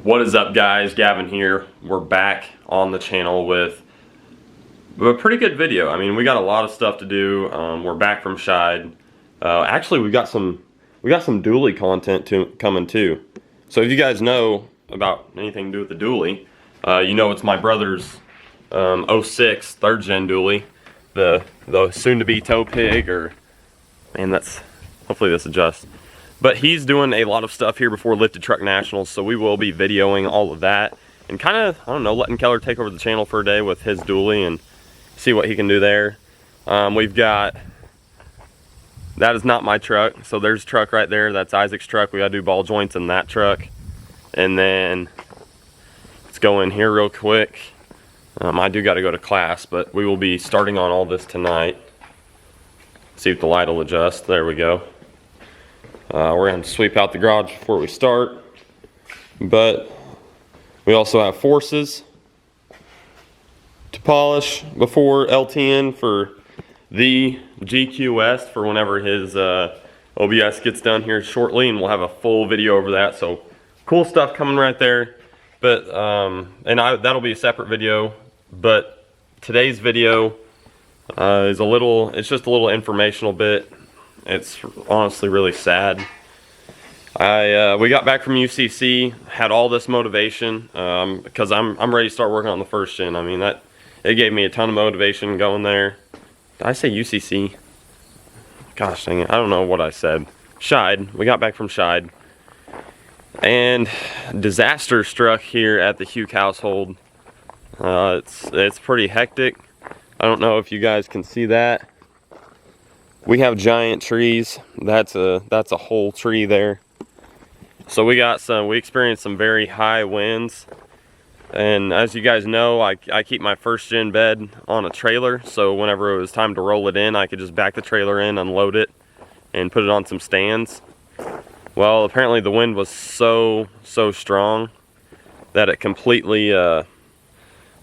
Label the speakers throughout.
Speaker 1: What is up, guys? Gavin here. We're back on the channel with a pretty good video. I mean, we got a lot of stuff to do. We're back from Shide. Actually, we got some dually content coming too. So if you guys know about anything to do with the dually, you know it's my brother's 06 3rd gen dually, the soon-to-be tow pig, or man, that's hopefully this adjusts. But he's doing a lot of stuff here before Lifted Truck Nationals, so we will be videoing all of that and kind of, I don't know, letting Keller take over the channel for a day with his dually and see what he can do there. We've got, that is not my truck, so there's a truck right there. That's Isaac's truck. We gotta do ball joints in that truck. And then let's go in here real quick. I do gotta go to class, but we will be starting on all this tonight. See if the light will adjust. There we go. We're going to sweep out the garage before we start, but we also have forces to polish before LTN for the GQS for whenever his OBS gets done here shortly, and we'll have a full video over that. So cool stuff coming right there. But that'll be a separate video. But today's video is it's just a little informational bit. It's honestly really sad. We got back from UCC, had all this motivation because I'm ready to start working on the 1st gen. I mean, it gave me a ton of motivation going there. Did I say UCC? Gosh dang it, I don't know what I said. Shide. We got back from Shide, and disaster struck here at the Hugh household. It's pretty hectic. I don't know if you guys can see that. We have giant trees. That's a whole tree there. So we experienced some very high winds. And as you guys know, I keep my 1st gen bed on a trailer. So whenever it was time to roll it in, I could just back the trailer in, unload it, and put it on some stands. Well, apparently the wind was so strong that it completely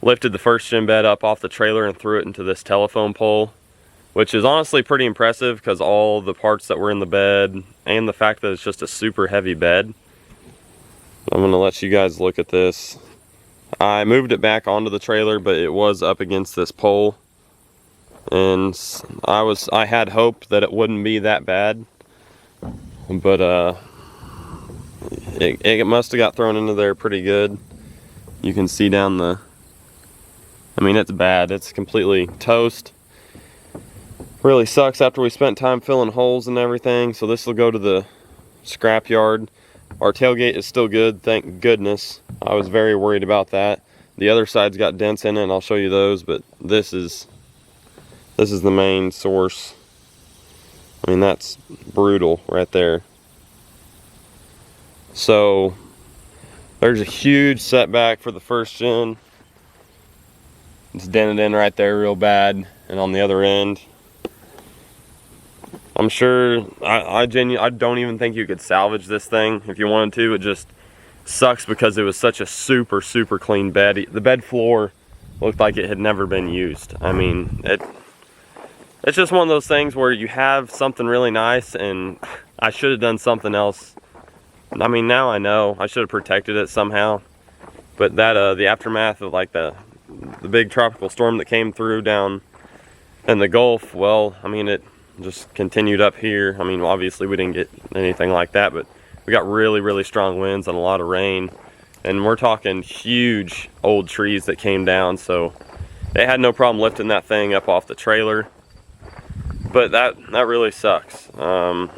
Speaker 1: lifted the 1st gen bed up off the trailer and threw it into this telephone pole, which is honestly pretty impressive because all the parts that were in the bed and the fact that it's just a super heavy bed. I'm going to let you guys look at this. I moved it back onto the trailer, but it was up against this pole, and I had hope that it wouldn't be that bad, but it must have got thrown into there pretty good. You can see down I mean, it's bad. It's completely toast. Really sucks after we spent time filling holes and everything. So this will go to the scrap yard. Our tailgate is still good, thank goodness. I was very worried about that. The other side's got dents in it, and I'll show you those, but this is the main source. I mean, that's brutal right there. So there's a huge setback for the 1st gen. It's dented in right there real bad, and on the other end, I'm sure, I don't even think you could salvage this thing if you wanted to. It just sucks because it was such a super clean bed. The bed floor looked like it had never been used. I mean, it's just one of those things where you have something really nice, and I should have done something else. I mean, now I know I should have protected it somehow, but that the aftermath of like the big tropical storm that came through down in the Gulf, well, I mean, it just continued up here. I mean, obviously we didn't get anything like that, but we got really strong winds and a lot of rain, and we're talking huge old trees that came down, so they had no problem lifting that thing up off the trailer. But that really sucks. I'm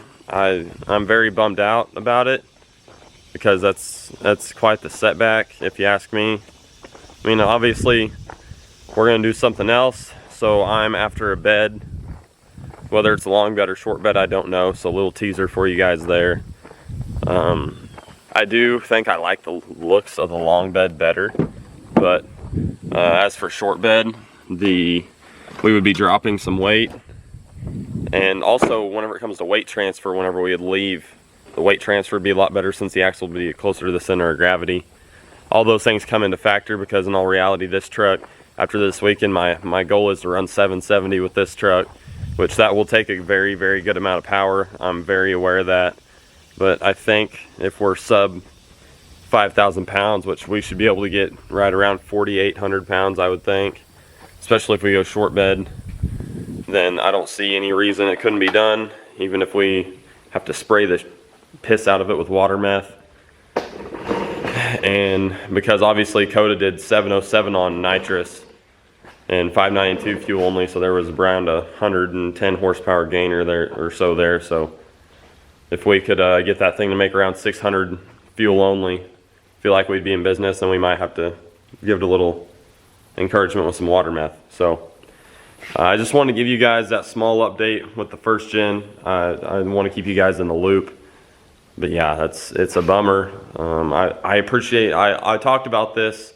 Speaker 1: very bummed out about it because that's quite the setback, if you ask me. I mean, obviously we're gonna do something else, so I'm after a bed. Whether it's a long bed or short bed, I don't know. So a little teaser for you guys there. I do think I like the looks of the long bed better, but as for short bed, we would be dropping some weight, and also whenever it comes to weight transfer, whenever we would leave, the weight transfer would be a lot better since the axle would be closer to the center of gravity. All those things come into factor because in all reality, this truck, after this weekend, my goal is to run 770 with this truck, which that will take a very good amount of power. I'm very aware of that, but I think if we're sub 5,000 pounds, which we should be able to get right around 4,800 pounds, I would think. Especially if we go short bed, then I don't see any reason it couldn't be done, even if we have to spray the piss out of it with water meth. And because obviously Coda did 707 on nitrous and 592 fuel only, so there was around 110 horsepower gainer there or so there. So if we could get that thing to make around 600 fuel only, feel like we'd be in business, and we might have to give it a little encouragement with some water meth. So I just wanted to give you guys that small update with the first gen. I want to keep you guys in the loop. But yeah, it's a bummer. I appreciate, I talked about this.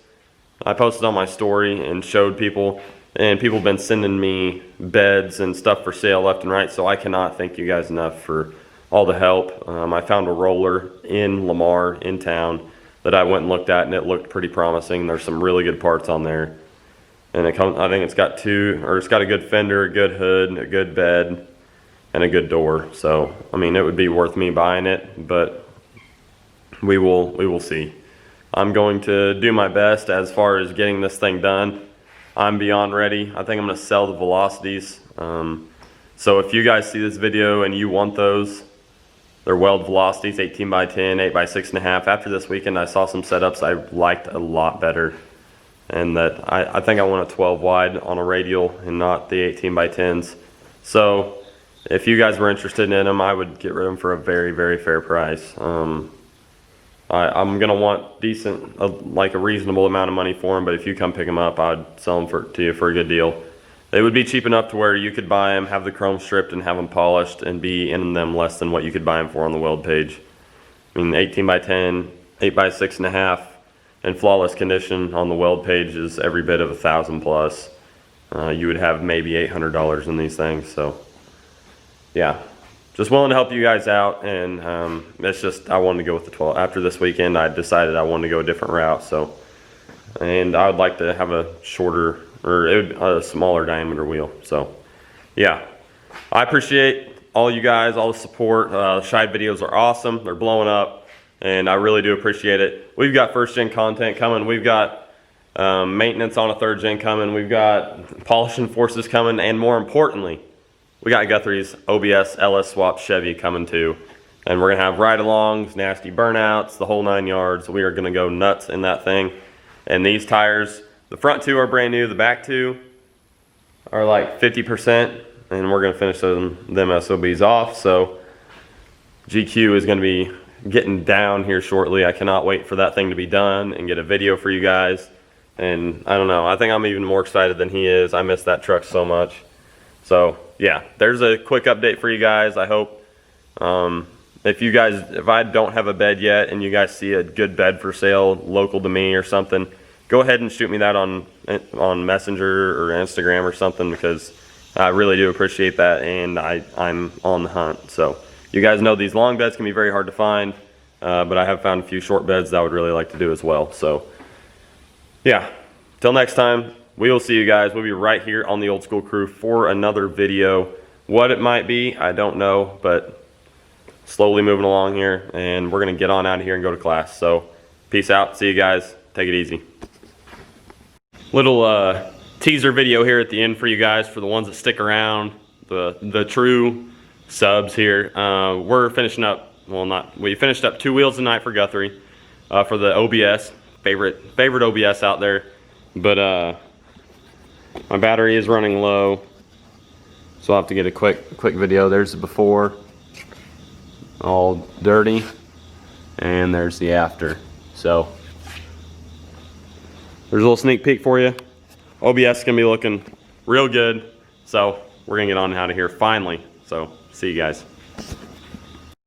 Speaker 1: I posted on my story and showed people, and people have been sending me beds and stuff for sale left and right, so I cannot thank you guys enough for all the help. I found a roller in Lamar, in town, that I went and looked at, and it looked pretty promising. There's some really good parts on there. And I think it's got it's got a good fender, a good hood, a good bed, and a good door. So I mean, it would be worth me buying it, but we will see. I'm going to do my best as far as getting this thing done. I'm beyond ready. I think I'm going to sell the Velocities. So if you guys see this video and you want those, they're weld Velocities, 18 by 10, 8 by 6.5. After this weekend, I saw some setups I liked a lot better, and that I think I want a 12 wide on a radial and not the 18 by 10s. So if you guys were interested in them, I would get rid of them for a very, very fair price. I'm gonna want decent, like a reasonable amount of money for them, but if you come pick them up, I'd sell them to you for a good deal. They would be cheap enough to where you could buy them, have the chrome stripped, and have them polished, and be in them less than what you could buy them for on the weld page. I mean, 18 by 10, 8 by 6.5, and flawless condition on the weld page is every bit of 1,000 plus. You would have maybe $800 in these things. So yeah, just willing to help you guys out, and it's just, I wanted to go with the 12. After this weekend, I decided I wanted to go a different route. So, and I would like to have a shorter, or a smaller diameter wheel. So yeah, I appreciate all you guys, all the support. Shide videos are awesome. They're blowing up, and I really do appreciate it. We've got first gen content coming. We've got maintenance on a third gen coming. We've got polishing forces coming, and more importantly, we got Guthrie's OBS LS swap Chevy coming too. And we're gonna have ride-alongs, nasty burnouts, the whole 9 yards. We are gonna go nuts in that thing. And these tires, the front two are brand new, the back two are like 50%, and we're gonna finish them SOBs off. So GQ is gonna be getting down here shortly. I cannot wait for that thing to be done and get a video for you guys. And I don't know, I think I'm even more excited than he is. I miss that truck so much. So yeah, there's a quick update for you guys. I hope if I don't have a bed yet and you guys see a good bed for sale local to me or something, go ahead and shoot me that on Messenger or Instagram or something, because I really do appreciate that, and I'm on the hunt. So you guys know these long beds can be very hard to find, but I have found a few short beds that I would really like to do as well. So yeah, till next time, we will see you guys. We'll be right here on the Old School Crew for another video. What it might be, I don't know, but slowly moving along here, and we're gonna get on out of here and go to class. So peace out, see you guys, take it easy. Little teaser video here at the end for you guys, for the ones that stick around, the true subs here. We're finishing up, we finished up 2 wheels tonight for Guthrie, for the OBS, favorite OBS out there. But my battery is running low, so I'll have to get a quick video. There's the before, all dirty, and there's the after. So there's a little sneak peek for you. OBS is gonna be looking real good, so we're gonna get on out of here finally. So see you guys.